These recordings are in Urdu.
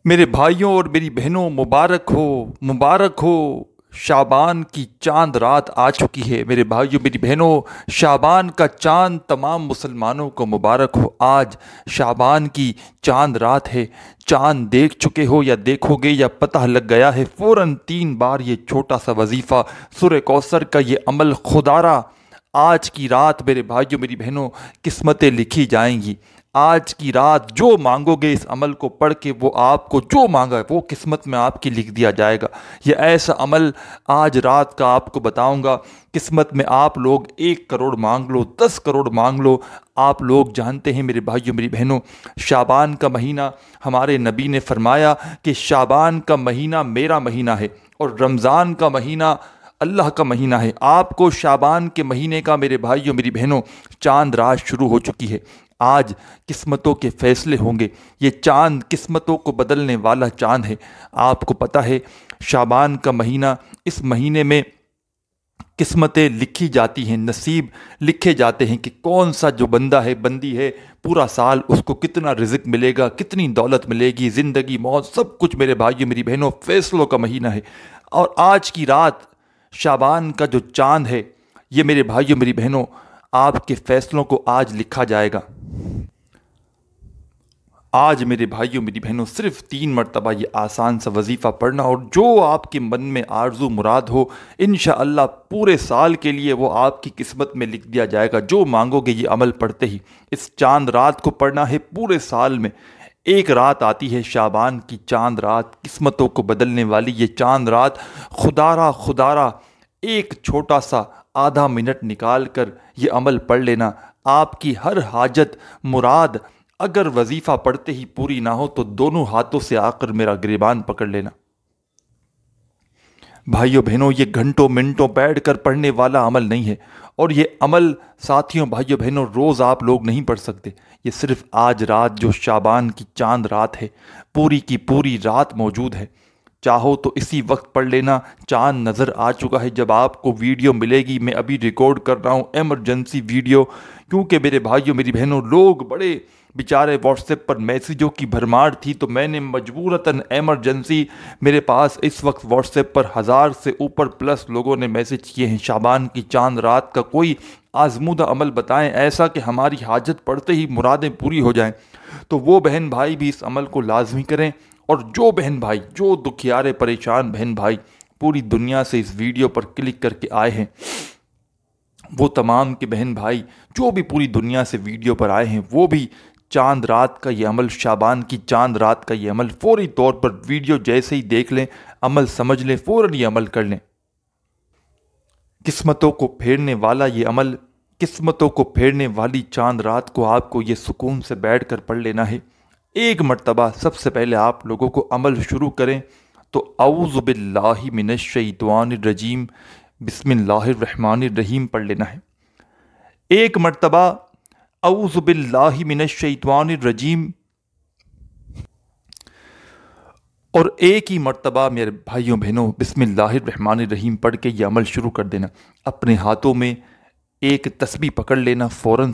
میرے بھائیوں اور میری بہنوں، مبارک ہو، شعبان کی چاند رات آ چکی ہے۔ میرے بھائیوں میری بہنوں، شعبان کا چاند تمام مسلمانوں کو مبارک ہو۔ آج شعبان کی چاند رات ہے۔ چاند دیکھ چکے ہو یا دیکھو گے یا پتہ لگ گیا ہے، فوراً 3 بار یہ چھوٹا سا وظیفہ سورہ کوثر کا یہ عمل خدارا آج کی رات میرے بھائیوں میری بہنوں قسمتیں لکھی جائیں گی۔ آج کی رات جو مانگو گے اس عمل کو پڑھ کے، وہ آپ کو جو مانگا ہے وہ قسمت میں آپ کی لکھ دیا جائے گا۔ یہ ایسا عمل آج رات کا آپ کو بتاؤں گا۔ قسمت میں آپ لوگ 1 کروڑ مانگ لو، 10 کروڑ مانگ لو، آپ لوگ جانتے ہیں میرے بھائیوں میری بہنوں، شعبان کا مہینہ ہمارے نبی نے فرمایا کہ شعبان کا مہینہ میرا مہینہ ہے اور رمضان کا مہینہ اللہ کا مہینہ ہے۔ آپ کو شعبان کے مہینے کا میرے بھائیوں میری بہنوں چاند رات شروع ہو چکی ہے۔ آج قسمتوں کے فیصلے ہوں گے۔ یہ چاند قسمتوں کو بدلنے والا چاند ہے۔ آپ کو پتہ ہے شعبان کا مہینہ، اس مہینے میں قسمتیں لکھی جاتی ہیں، نصیب لکھے جاتے ہیں کہ کون سا جو بندہ ہے، بندی ہے، پورا سال اس کو کتنا رزق ملے گا، کتنی دولت ملے گی، زندگی موت سب کچھ میرے بھائیوں میری بہنوں فیصلوں کا مہینہ ہے۔ اور آج کی رات شعبان کا جو چاند ہے، یہ میرے بھائیوں میری بہنوں آپ کے فیصلوں کو آج لکھا جائے گا۔ آج میرے بھائیوں میری بہنوں صرف 3 مرتبہ یہ آسان سا وظیفہ پڑھنا، اور جو آپ کے من میں آرزو مراد ہو انشاءاللہ پورے سال کے لیے وہ آپ کی قسمت میں لکھ دیا جائے گا۔ جو مانگو گے یہ عمل پڑھتے ہی، اس چاند رات کو پڑھنا ہے۔ پورے سال میں ایک رات آتی ہے شعبان کی چاند رات، قسمتوں کو بدلنے والی یہ چاند رات۔ خدارا ایک چھوٹا سا آدھا منٹ نکال کر یہ عمل پڑھ لینا۔ آپ کی ہر حاجت مراد اگر وظیفہ پڑھتے ہی پوری نہ ہو تو دونوں ہاتھوں سے آ کر میرا گریبان پکڑ لینا۔ بھائیوں بہنوں، یہ گھنٹوں منٹوں بیٹھ کر پڑھنے والا عمل نہیں ہے، اور یہ عمل ساتھیوں بھائیوں بہنوں روز آپ لوگ نہیں پڑھ سکتے۔ یہ صرف آج رات جو شعبان کی چاند رات ہے، پوری کی پوری رات موجود ہے۔ چاہو تو اسی وقت پڑھ لینا۔ چاند نظر آ چکا ہے، جب آپ کو ویڈیو ملے گی، میں ابھی ریکارڈ کر رہا ہوں ایمرجنسی ویڈیو، کیونکہ میرے بھائیوں میری بہنوں لوگ بڑے بیچارے واٹس ایپ پر میسیجوں کی بھرمار تھی، تو میں نے مجبوراً ایمرجنسی، میرے پاس اس وقت واٹس ایپ پر 1000 سے اوپر پلس لوگوں نے میسیج کیے ہیں، شعبان کی چاند رات کا کوئی آزمودہ عمل بتائیں ایسا کہ ہماری حاجت پڑھتے ہی مرادیں پوری ہو جائیں۔ تو وہ بہن بھائی بھی اس عمل کو لازمی کریں، اور جو بہن بھائی، جو دکھیارے پریشان بہن بھائی پوری دنیا سے اس ویڈیو پر کلک کر کے آئے ہیں، وہ تمام کے بہن بھائی جو بھی پوری دنیا سے ویڈیو پر آئے ہیں، وہ بھی چاند رات کا یہ عمل، شعبان کی چاند رات کا یہ عمل فوری طور پر ویڈیو جیسے ہی دیکھ لیں، عمل سمجھ لیں، فوراً یہ عمل کر لیں۔ قسمتوں کو پھیرنے والا یہ عمل، قسمتوں کو پھیرنے والی چاند رات کو آپ کو یہ سکون سے بیٹھ کر پڑھ لینا ہے۔ ایک مرتبہ سب سے پہلے آپ لوگوں کو عمل شروع کریں تو اعوذ باللہ من الشیطان الرجیم بسم اللہ الرحمن الرحیم پڑھ لینا ہے۔ ایک مرتبہ اعوذ باللہ من الشیطان الرجیم، اور ایک ہی مرتبہ میرے بھائیوں بہنوں بسم اللہ الرحمن الرحیم پڑھ کے یہ عمل شروع کر دینا۔ اپنے ہاتھوں میں ایک تسبیح پکڑ لینا، فوراً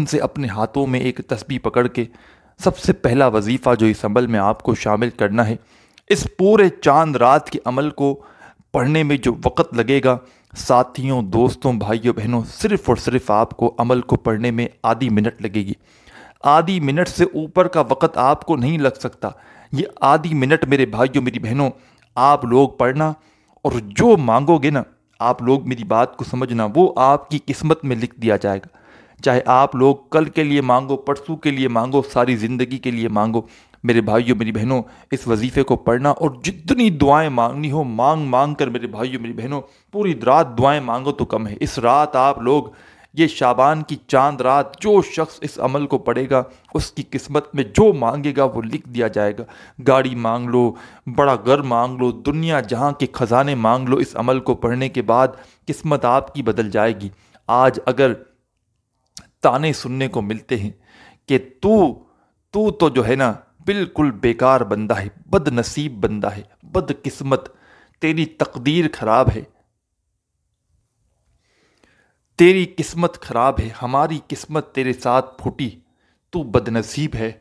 سے اپنے ہاتھوں میں ایک تسبیح پکڑ کے سب سے پہلا وظیفہ جو اس عمل میں آپ کو شامل کرنا ہے، اس پورے چاند رات کے عمل کو پڑھنے میں جو وقت لگے گا، ساتھیوں، دوستوں، بھائیوں بہنوں، صرف اور صرف آپ کو عمل کو پڑھنے میں آدھی منٹ لگے گی۔ آدھی منٹ سے اوپر کا وقت آپ کو نہیں لگ سکتا۔ یہ آدھی منٹ میرے بھائیوں میری بہنوں آپ لوگ پڑھنا، اور جو مانگو گے نا، آپ لوگ میری بات کو سمجھنا، وہ آپ کی قسمت میں لکھ دیا جائے گا۔ چاہے آپ لوگ کل کے لیے مانگو، پرسوں کے لیے مانگو، ساری زندگی کے لیے مانگو، میرے بھائیوں میری بہنوں اس وظیفے کو پڑھنا، اور جتنی دعائیں مانگنی ہو مانگ کر میرے بھائیوں میری بہنوں پوری رات دعائیں مانگو تو کم ہے۔ اس رات آپ لوگ، یہ شعبان کی چاند رات، جو شخص اس عمل کو پڑھے گا اس کی قسمت میں جو مانگے گا وہ لکھ دیا جائے گا۔ گاڑی مانگ لو، بڑا گھر مانگ لو، دنیا جہاں کے خزانے مانگ لو، اس عمل کو پڑھنے کے بعد قسمت آپ کی بدل جائے گی۔ آج اگر تانے سننے کو ملتے ہیں کہ تو جو ہے نا بالکل بیکار بندہ ہے، بد نصیب بندہ ہے، بد قسمت، تیری تقدیر خراب ہے، تیری قسمت خراب ہے، ہماری قسمت تیرے ساتھ پھوٹی، تو بد نصیب ہے،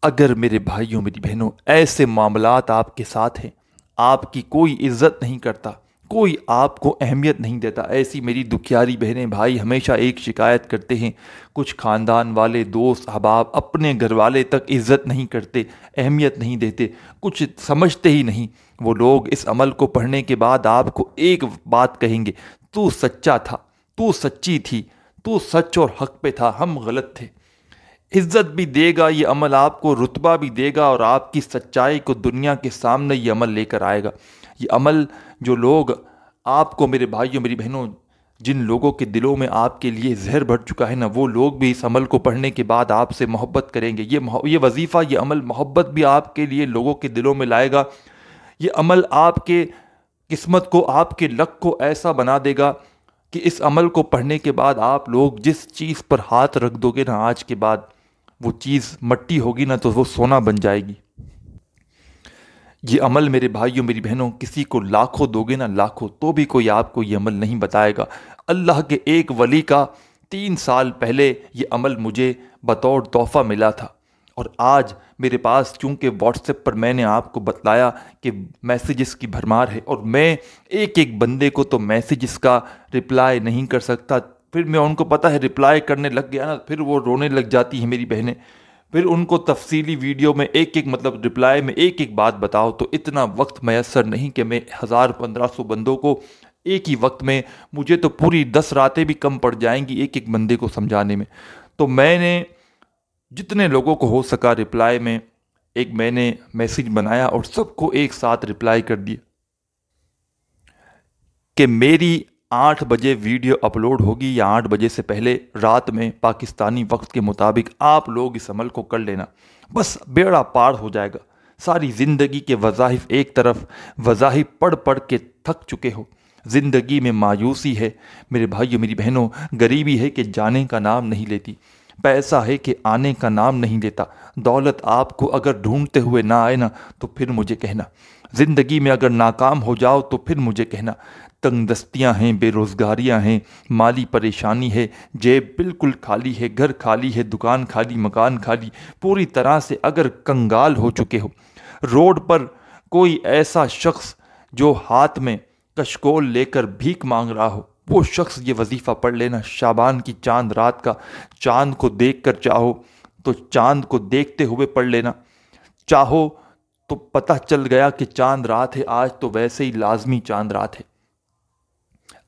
اگر میرے بھائیوں میری بہنوں ایسے معاملات آپ کے ساتھ ہیں، آپ کی کوئی عزت نہیں کرتا، کوئی آپ کو اہمیت نہیں دیتا، ایسی میری دکھیاری بہنیں بھائی ہمیشہ ایک شکایت کرتے ہیں، کچھ خاندان والے دوست احباب اپنے گھر والے تک عزت نہیں کرتے، اہمیت نہیں دیتے، کچھ سمجھتے ہی نہیں، وہ لوگ اس عمل کو پڑھنے کے بعد آپ کو ایک بات کہیں گے، تو سچا تھا، تو سچی تھی، تو سچ اور حق پہ تھا، ہم غلط تھے۔ عزت بھی دے گا یہ عمل، آپ کو رتبہ بھی دے گا، اور آپ کی سچائی کو دنیا کے سامنے یہ عمل لے کر آئے گا۔ یہ عمل جو لوگ آپ کو میرے بھائیوں میری بہنوں، جن لوگوں کے دلوں میں آپ کے لیے زہر بھر چکا ہے نا، وہ لوگ بھی اس عمل کو پڑھنے کے بعد آپ سے محبت کریں گے۔ یہ وظیفہ، یہ عمل محبت بھی آپ کے لیے لوگوں کے دلوں میں لائے گا۔ یہ عمل آپ کے قسمت کو، آپ کے لک کو ایسا بنا دے گا کہ اس عمل کو پڑھنے کے بعد آپ لوگ جس چیز پر ہاتھ رکھ دو گے نا آج کے بعد، وہ چیز مٹی ہوگی نا تو وہ سونا بن جائے گی۔ یہ عمل میرے بھائیوں میری بہنوں، کسی کو لاکھوں دو گے نا، لاکھوں، تو بھی کوئی آپ کو یہ عمل نہیں بتائے گا۔ اللہ کے ایک ولی کا 3 سال پہلے یہ عمل مجھے بطور تحفہ ملا تھا، اور آج میرے پاس چونکہ واٹس ایپ پر میں نے آپ کو بتلایا کہ میسیجز کی بھرمار ہے، اور میں ایک ایک بندے کو تو میسیجز کا رپلائی نہیں کر سکتا، پھر میں ان کو پتہ ہے رپلائی کرنے لگ گیا نا، پھر وہ رونے لگ جاتی ہیں میری بہنیں، پھر ان کو تفصیلی ویڈیو میں ایک ایک مطلب رپلائی میں ایک ایک بات بتاؤ، تو اتنا وقت میسر نہیں کہ میں 1000-1500 بندوں کو ایک ہی وقت میں، مجھے تو پوری 10 راتیں بھی کم پڑ جائیں گی ایک ایک بندے کو سمجھانے میں۔ تو میں نے جتنے لوگوں کو ہو سکا رپلائی میں میں نے میسیج بنایا اور سب کو ایک ساتھ رپلائی کر دیا کہ میری 8 بجے ویڈیو اپلوڈ ہوگی، یا 8 بجے سے پہلے رات میں پاکستانی وقت کے مطابق آپ لوگ اس عمل کو کر لینا، بس بیڑا پار ہو جائے گا۔ ساری زندگی کے وظائف ایک طرف، وظائف پڑھ پڑھ کے تھک چکے ہو، زندگی میں مایوسی ہے میرے بھائیوں میری بہنوں، غریبی ہے کہ جانے کا نام نہیں لیتی، پیسہ ہے کہ آنے کا نام نہیں لیتا، دولت آپ کو اگر ڈھونڈتے ہوئے نہ آئے نا تو پھر مجھے کہنا، زندگی میں اگر ناکام ہو جاؤ تو پھر مجھے کہنا، تنگ دستیاں ہیں، بے روزگاریاں ہیں، مالی پریشانی ہے، جیب بالکل خالی ہے، گھر خالی ہے، دکان خالی، مکان خالی، پوری طرح سے اگر کنگال ہو چکے ہو، روڈ پر کوئی ایسا شخص جو ہاتھ میں کشکول لے کر بھیک مانگ رہا ہو، وہ شخص یہ وظیفہ پڑھ لینا، شعبان کی چاند رات کا، چاند کو دیکھ کر چاہو تو چاند کو دیکھتے ہوئے پڑھ لینا، چاہو تو پتہ چل گیا کہ چاند رات ہے آج، تو ویسے ہی لازمی چاند رات ہے۔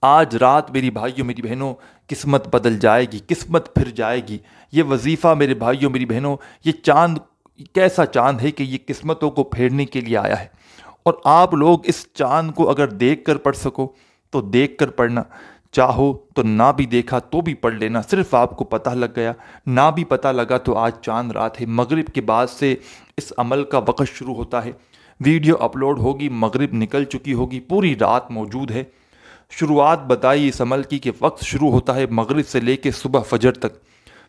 آج رات میری بھائیوں میری بہنوں قسمت بدل جائے گی، قسمت پھر جائے گی۔ یہ وظیفہ میرے بھائیوں میری بہنوں، یہ چاند کیسا چاند ہے کہ یہ قسمتوں کو پھیرنے کے لیے آیا ہے، اور آپ لوگ اس چاند کو اگر دیکھ کر پڑھ سکو تو دیکھ کر پڑھنا، چاہو تو نہ بھی دیکھا تو بھی پڑھ لینا، صرف آپ کو پتہ لگ گیا، نہ بھی پتہ لگا تو آج چاند رات ہے۔ مغرب کے بعد سے اس عمل کا وقت شروع ہوتا ہے، ویڈیو اپلوڈ ہوگی، مغرب نکل چکی ہوگی، پوری رات موجود ہے۔ شروعات بتائی اس عمل کی کہ وقت شروع ہوتا ہے مغرب سے لے کے صبح فجر تک،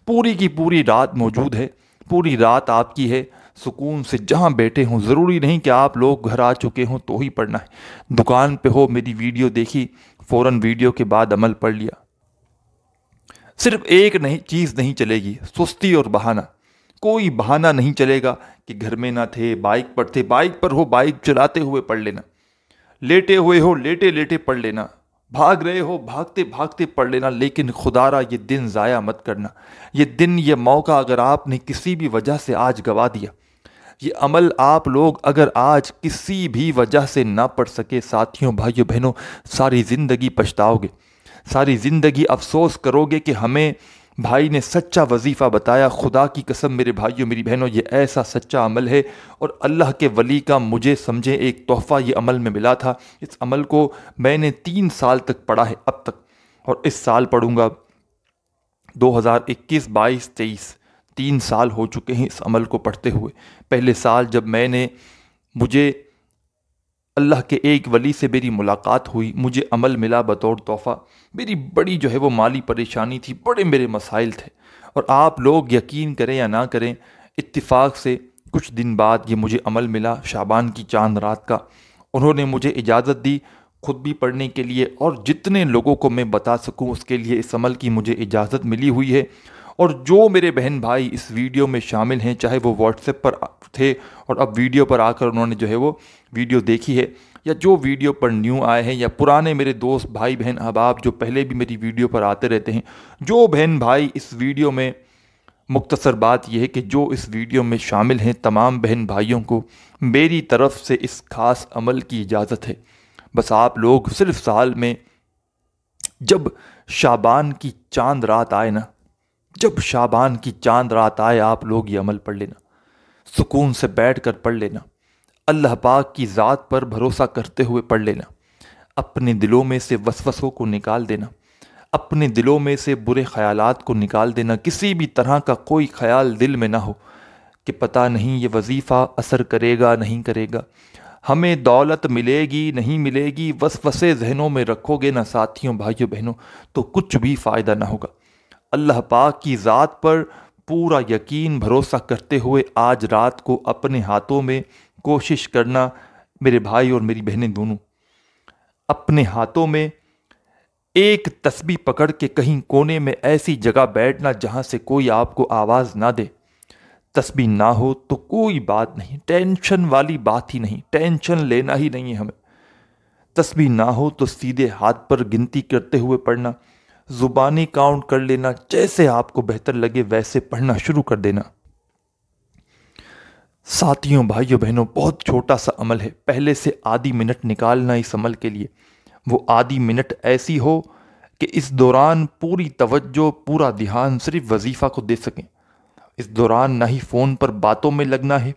پوری کی پوری رات موجود ہے، پوری رات آپ کی ہے، سکون سے جہاں بیٹھے ہوں، ضروری نہیں کہ آپ لوگ گھر آ چکے ہوں تو ہی پڑھنا ہے، دکان پہ ہو، میری ویڈیو دیکھی، فوراً ویڈیو کے بعد عمل پڑھ لیا۔ صرف ایک چیز نہیں چلے گی، سستی اور بہانہ، کوئی بہانہ نہیں چلے گا کہ گھر میں نہ تھے، بائک پر تھے، بائک پر ہو بائک چلاتے ہوئے پڑھ لینا، لیٹے ہوئے ہو لیٹے لیٹے پڑھ لینا، بھاگ رہے ہو بھاگتے بھاگتے پڑھ لینا، لیکن خدا را یہ دن ضائع مت کرنا۔ یہ دن، یہ موقع اگر آپ نے کسی بھی وجہ سے آج گوا دیا، یہ عمل آپ لوگ اگر آج کسی بھی وجہ سے نہ پڑھ سکے، ساتھیوں بھائیوں بہنوں، ساری زندگی پچھتاؤ گے، ساری زندگی افسوس کرو گے کہ ہمیں بھائی نے سچا وظیفہ بتایا۔ خدا کی قسم میرے بھائیوں میری بہنوں، یہ ایسا سچا عمل ہے، اور اللہ کے ولی کا مجھے سمجھے ایک تحفہ یہ عمل میں ملا تھا۔ اس عمل کو میں نے 3 سال تک پڑھا ہے اب تک، اور اس سال پڑھوں گا، 2021 22 23 3 سال ہو چکے ہیں اس عمل کو پڑھتے ہوئے۔ پہلے سال جب مجھے اللہ کے ایک ولی سے میری ملاقات ہوئی، مجھے عمل ملا بطور تحفہ، میری بڑی جو ہے وہ مالی پریشانی تھی، بڑے میرے مسائل تھے، اور آپ لوگ یقین کریں یا نہ کریں، اتفاق سے کچھ دن بعد یہ مجھے عمل ملا شعبان کی چاند رات کا۔ انہوں نے مجھے اجازت دی خود بھی پڑھنے کے لیے، اور جتنے لوگوں کو میں بتا سکوں اس کے لیے اس عمل کی مجھے اجازت ملی ہوئی ہے، اور جو میرے بہن بھائی اس ویڈیو میں شامل ہیں، چاہے وہ واٹس ایپ پر تھے اور اب ویڈیو پر آ کر انہوں نے جو ہے وہ ویڈیو دیکھی ہے، یا جو ویڈیو پر نیو آئے ہیں، یا پرانے میرے دوست بھائی بہن احباب جو پہلے بھی میری ویڈیو پر آتے رہتے ہیں، جو بہن بھائی اس ویڈیو میں، مختصر بات یہ ہے کہ جو اس ویڈیو میں شامل ہیں، تمام بہن بھائیوں کو میری طرف سے اس خاص عمل کی اجازت ہے۔ بس آپ لوگ صرف سال میں جب شعبان کی چاند رات آئے نا، جب شعبان کی چاند رات آئے، آپ لوگ یہ عمل پڑھ لینا، سکون سے بیٹھ کر پڑھ لینا، اللہ پاک کی ذات پر بھروسہ کرتے ہوئے پڑھ لینا، اپنے دلوں میں سے وسوسوں کو نکال دینا، اپنے دلوں میں سے برے خیالات کو نکال دینا، کسی بھی طرح کا کوئی خیال دل میں نہ ہو کہ پتہ نہیں یہ وظیفہ اثر کرے گا نہیں کرے گا، ہمیں دولت ملے گی نہیں ملے گی، وسوسے ذہنوں میں رکھو گے نا ساتھیوں بھائیوں بہنوں، تو کچھ بھی فائدہ نہ ہوگا۔ اللہ پاک کی ذات پر پورا یقین بھروسہ کرتے ہوئے آج رات کو اپنے ہاتھوں میں کوشش کرنا، میرے بھائی اور میری بہنیں دونوں، اپنے ہاتھوں میں ایک تسبیح پکڑ کے کہیں کونے میں ایسی جگہ بیٹھنا جہاں سے کوئی آپ کو آواز نہ دے۔ تسبیح نہ ہو تو کوئی بات نہیں، ٹینشن والی بات ہی نہیں، ٹینشن لینا ہی نہیں ہے ہمیں۔ تسبیح نہ ہو تو سیدھے ہاتھ پر گنتی کرتے ہوئے پڑھنا، زبانی کاؤنٹ کر لینا، جیسے آپ کو بہتر لگے ویسے پڑھنا شروع کر دینا۔ ساتھیوں بھائیوں بہنوں، بہت چھوٹا سا عمل ہے، پہلے سے آدھی منٹ نکالنا اس عمل کے لیے۔ وہ آدھی منٹ ایسی ہو کہ اس دوران پوری توجہ، پورا دھیان صرف وظیفہ کو دے سکیں۔ اس دوران نہ ہی فون پر باتوں میں لگنا ہے،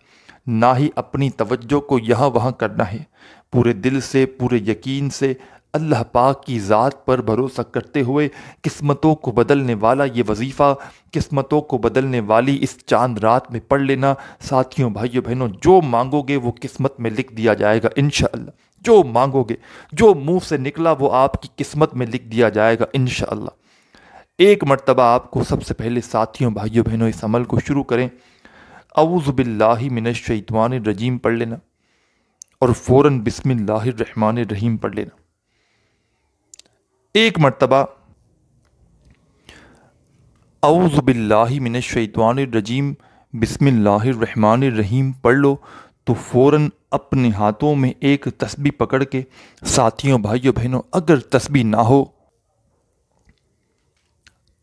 نہ ہی اپنی توجہ کو یہاں وہاں کرنا ہے، پورے دل سے، پورے یقین سے اللہ پاک کی ذات پر بھروسہ کرتے ہوئے قسمتوں کو بدلنے والا یہ وظیفہ، قسمتوں کو بدلنے والی اس چاند رات میں پڑھ لینا۔ ساتھیوں بھائیوں بہنوں، جو مانگو گے وہ قسمت میں لکھ دیا جائے گا انشاءاللہ، جو مانگو گے، جو منہ سے نکلا وہ آپ کی قسمت میں لکھ دیا جائے گا انشاءاللہ۔ ایک مرتبہ آپ کو سب سے پہلے ساتھیوں بھائیوں بہنوں اس عمل کو شروع کریں، اعوذ باللہ من الشیطان الرجیم پڑھ لینا اور فوراً بسم اللہ الرحمن الرحیم پڑھ لینا۔ ایک مرتبہ اعوذ باللہ من الشیطان الرجیم بسم اللہ الرحمن الرحیم پڑھ لو تو فوراً اپنے ہاتھوں میں ایک تسبیح پکڑ کے، ساتھیوں بھائیوں بہنوں اگر تسبیح نہ ہو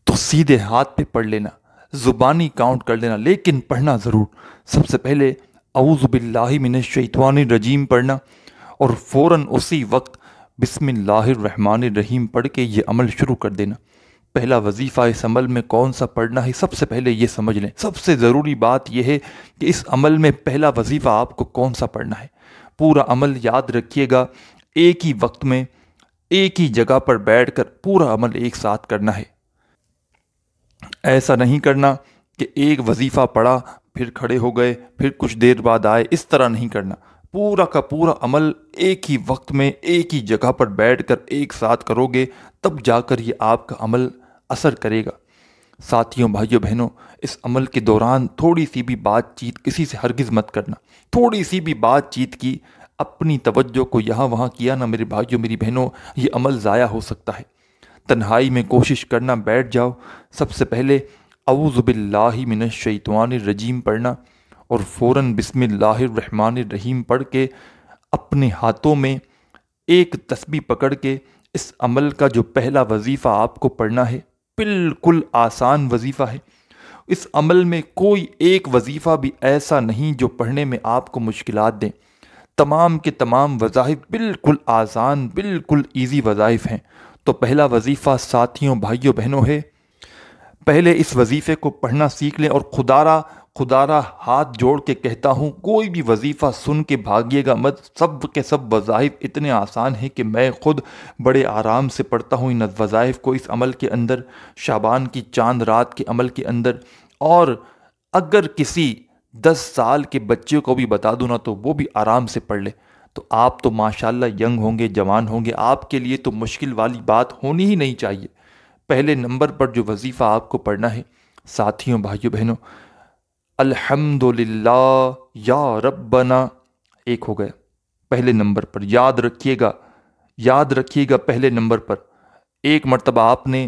تو سیدھے ہاتھ پہ پڑھ لینا، زبانی کاؤنٹ کر لینا، لیکن پڑھنا ضرور۔ سب سے پہلے اعوذ باللہ من الشیطان الرجیم پڑھنا اور فوراً اسی وقت بسم اللہ الرحمن الرحیم پڑھ کے یہ عمل شروع کر دینا۔ پہلا وظیفہ اس عمل میں کون سا پڑھنا ہے سب سے پہلے یہ سمجھ لیں۔ سب سے ضروری بات یہ ہے کہ اس عمل میں پہلا وظیفہ آپ کو کون سا پڑھنا ہے۔ پورا عمل یاد رکھیے گا، ایک ہی وقت میں ایک ہی جگہ پر بیٹھ کر پورا عمل ایک ساتھ کرنا ہے۔ ایسا نہیں کرنا کہ ایک وظیفہ پڑھا پھر کھڑے ہو گئے پھر کچھ دیر بعد آئے، اس طرح نہیں کرنا۔ پورا کا پورا عمل ایک ہی وقت میں ایک ہی جگہ پر بیٹھ کر ایک ساتھ کرو گے، تب جا کر یہ آپ کا عمل اثر کرے گا۔ ساتھیوں بھائیوں بہنوں، اس عمل کے دوران تھوڑی سی بھی بات چیت کسی سے ہرگز مت کرنا۔ تھوڑی سی بھی بات چیت کی، اپنی توجہ کو یہاں وہاں کیا نا میرے بھائیوں میری بہنوں، یہ عمل ضائع ہو سکتا ہے۔ تنہائی میں کوشش کرنا، بیٹھ جاؤ، سب سے پہلے اعوذ باللہ من الشیطان الرجیم پڑھنا اور فوراً بسم اللہ الرحمن الرحیم پڑھ کے اپنے ہاتھوں میں ایک تسبیح پکڑ کے اس عمل کا جو پہلا وظیفہ آپ کو پڑھنا ہے، بالکل آسان وظیفہ ہے۔ اس عمل میں کوئی ایک وظیفہ بھی ایسا نہیں جو پڑھنے میں آپ کو مشکلات دیں۔ تمام کے تمام وظائف بالکل آسان، بالکل ایزی وظائف ہیں۔ تو پہلا وظیفہ ساتھیوں بھائیوں بہنوں ہے، پہلے اس وظیفے کو پڑھنا سیکھ لیں، اور خدارہ ہاتھ جوڑ کے کہتا ہوں کوئی بھی وظیفہ سن کے بھاگیے گا مت۔ سب کے سب وظائف اتنے آسان ہیں کہ میں خود بڑے آرام سے پڑھتا ہوں ان وظائف کو اس عمل کے اندر، شعبان کی چاند رات کے عمل کے اندر۔ اور اگر کسی 10 سال کے بچے کو بھی بتا دوں نا تو وہ بھی آرام سے پڑھ لے، تو آپ تو ماشاءاللہ ینگ ہوں گے، جوان ہوں گے، آپ کے لیے تو مشکل والی بات ہونی ہی نہیں چاہیے۔ پہلے نمبر پر جو وظیفہ آپ کو پڑھنا ہے ساتھیوں بھائیوں بہنوں، الحمدللہ یا ربنا، ایک ہو گیا پہلے نمبر پر، یاد رکھیے گا پہلے نمبر پر ایک مرتبہ آپ نے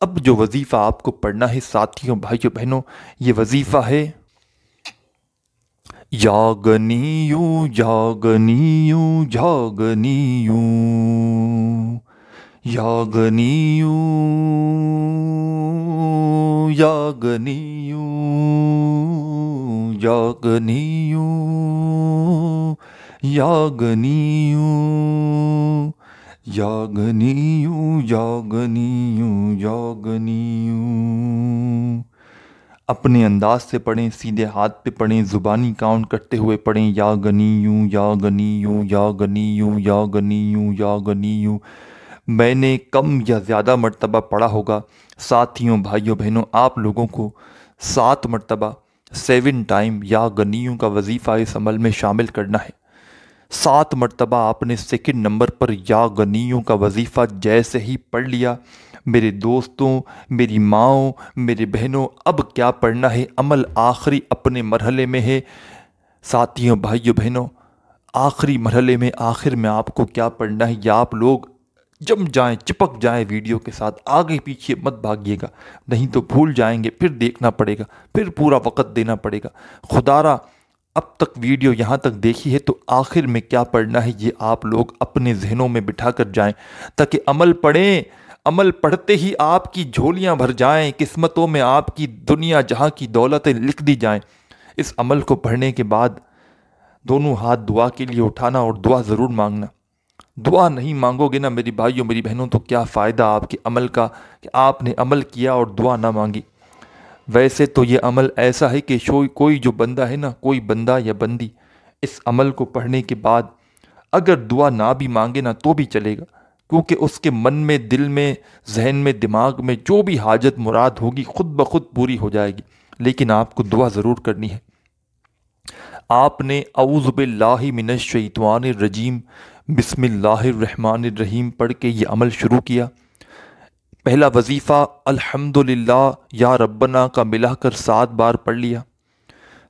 اب جو وظیفہ آپ کو پڑھنا ہے ساتھیوں بھائیوں بہنوں، یہ وظیفہ ہے یا غنیو یا غنیو یا غنیو یا غنیو یا غنیو یا غنیو یا غنیو یا غنیو یا غنیو یا غنیو۔ اپنے انداز سے پڑھیں، سیدھے ہاتھ پہ پڑھیں، زبانی کاؤنٹ کرتے ہوئے پڑھیں، یا غنیو یا غنیو یا غنیو یا غنیو یا غنیو۔ میں نے کم یا زیادہ مرتبہ پڑھا ہوگا، ساتھیوں بھائیوں بہنوں آپ لوگوں کو 7 مرتبہ 7 ٹائم یا غنیو کا وظیفہ اس عمل میں شامل کرنا ہے۔ 7 مرتبہ آپ نے سیکنڈ نمبر پر یا غنیو کا وظیفہ جیسے ہی پڑھ لیا، میرے دوستوں، میری ماؤں، میرے بہنوں، اب کیا پڑھنا ہے؟ عمل آخری اپنے مرحلے میں ہے۔ ساتھیوں بھائیوں بہنوں، آخری مرحلے میں آخر میں آپ کو کیا پڑھنا ہے؟ یا آپ لوگ جم جائیں، چپک جائیں ویڈیو کے ساتھ، آگے پیچھے مت بھاگیے گا، نہیں تو بھول جائیں گے، پھر دیکھنا پڑے گا، پھر پورا وقت دینا پڑے گا۔ خدا را اب تک ویڈیو یہاں تک دیکھی ہے تو آخر میں کیا پڑھنا ہے یہ آپ لوگ اپنے ذہنوں میں بٹھا کر جائیں، تاکہ عمل پڑھیں، عمل پڑھتے ہی آپ کی جھولیاں بھر جائیں، قسمتوں میں آپ کی دنیا جہاں کی دولتیں لکھ دی جائیں۔ اس عمل کو پڑھنے کے بعد دونوں ہاتھ دعا کے لیے اٹھانا اور دعا ضرور مانگنا۔ دعا نہیں مانگو گے نا میری بھائیوں میری بہنوں تو کیا فائدہ آپ کے عمل کا کہ آپ نے عمل کیا اور دعا نہ مانگی۔ ویسے تو یہ عمل ایسا ہے کہ کوئی جو بندہ ہے نا، کوئی بندہ یا بندی اس عمل کو پڑھنے کے بعد اگر دعا نہ بھی مانگے نا تو بھی چلے گا، کیونکہ اس کے من میں، دل میں، ذہن میں، دماغ میں جو بھی حاجت مراد ہوگی خود بخود پوری ہو جائے گی، لیکن آپ کو دعا ضرور کرنی ہے۔ آپ نے اعوذ باللہ من الشیطان الرجیم بسم اللہ الرحمن الرحیم پڑھ کے یہ عمل شروع کیا۔ پہلا وظیفہ الحمدللہ یا ربنا کا ملا کر 7 بار پڑھ لیا۔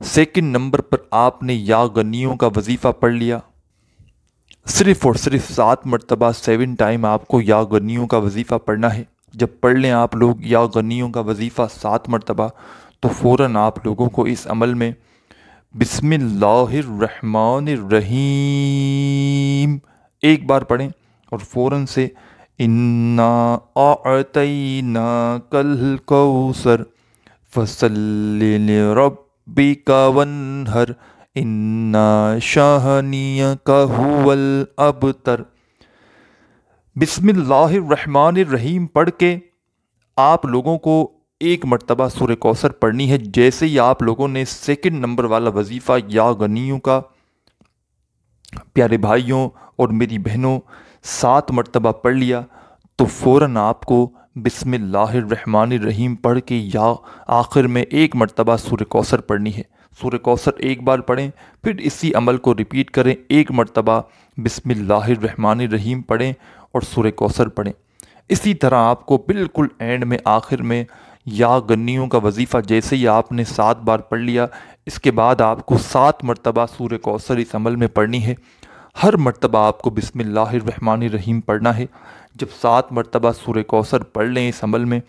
سیکنڈ نمبر پر آپ نے یا غنیوں کا وظیفہ پڑھ لیا۔ صرف اور صرف 7 مرتبہ 7 ٹائم آپ کو یا غنیوں کا وظیفہ پڑھنا ہے۔ جب پڑھ لیں آپ لوگ یا غنیوں کا وظیفہ 7 مرتبہ تو فوراً آپ لوگوں کو اس عمل میں بسم اللہ الرحمن الرحیم ایک بار پڑھیں اور فوراً سے اِنَّا أَعْطَيْنَاكَ الْكَوْثَرَ فَصَلِّ لِرَبِّكَ وَانْحَرْ اِنَّا شَانِئَكَ هُوَ الْأَبْتَرُ۔ بسم اللہ الرحمن الرحیم پڑھ کے آپ لوگوں کو ایک مرتبہ سورہ کوثر پڑھنی ہے۔ جیسے ہی آپ لوگوں نے سیکنڈ نمبر والا وظیفہ یا غنیوں کا پیارے بھائیوں اور میری بہنوں 7 مرتبہ پڑھ لیا تو فوراً آپ کو بسم اللہ الرحمن الرحیم پڑھ کے یا آخر میں ایک مرتبہ سورہ کوثر پڑھنی ہے۔ سورہ کوثر ایک بار پڑھیں، پھر اسی عمل کو ریپیٹ کریں، ایک مرتبہ بسم اللہ الرحمن الرحیم پڑھیں اور سورہ کوثر پڑھیں۔ اسی طرح آپ کو بالکل اینڈ میں آخر میں یا غنیوں کا وظیفہ جیسے ہی آپ نے 7 بار پڑھ لیا، اس کے بعد آپ کو 7 مرتبہ سورہ کوثر اس عمل میں پڑھنی ہے۔ ہر مرتبہ آپ کو بسم اللہ الرحمن الرحیم پڑھنا ہے۔ جب 7 مرتبہ سورہ کوثر پڑھ لیں اس عمل میں،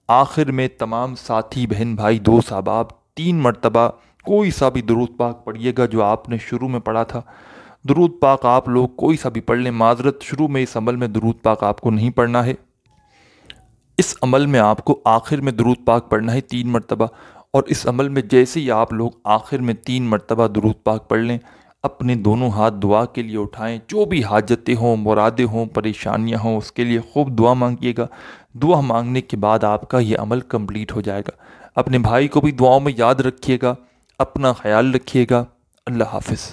آخر میں تمام ساتھی بہن بھائی دوست احباب 3 مرتبہ کوئی سا بھی درود پاک پڑھیے گا جو آپ نے شروع میں پڑھا تھا۔ درود پاک آپ لوگ کوئی سا بھی پڑھ لیں، معذرت شروع میں اس عمل میں درود پاک آپ کو نہیں پڑھنا ہے۔ اس عمل میں آپ کو آخر میں درود پاک پڑھنا ہے 3 مرتبہ، اور اس عمل میں جیسے ہی آپ لوگ آخر میں 3 مرتبہ درود پاک پڑھ لیں، اپنے دونوں ہاتھ دعا کے لیے اٹھائیں، جو بھی حاجتیں ہوں، مرادیں ہوں، پریشانیاں ہوں، اس کے لیے خوب دعا مانگیے گا۔ دعا مانگنے کے بعد آپ کا یہ عمل کمپلیٹ ہو جائے گا۔ اپنے بھائی کو بھی دعاؤں میں یاد رکھیے گا، اپنا خیال رکھیے گا۔ اللہ حافظ۔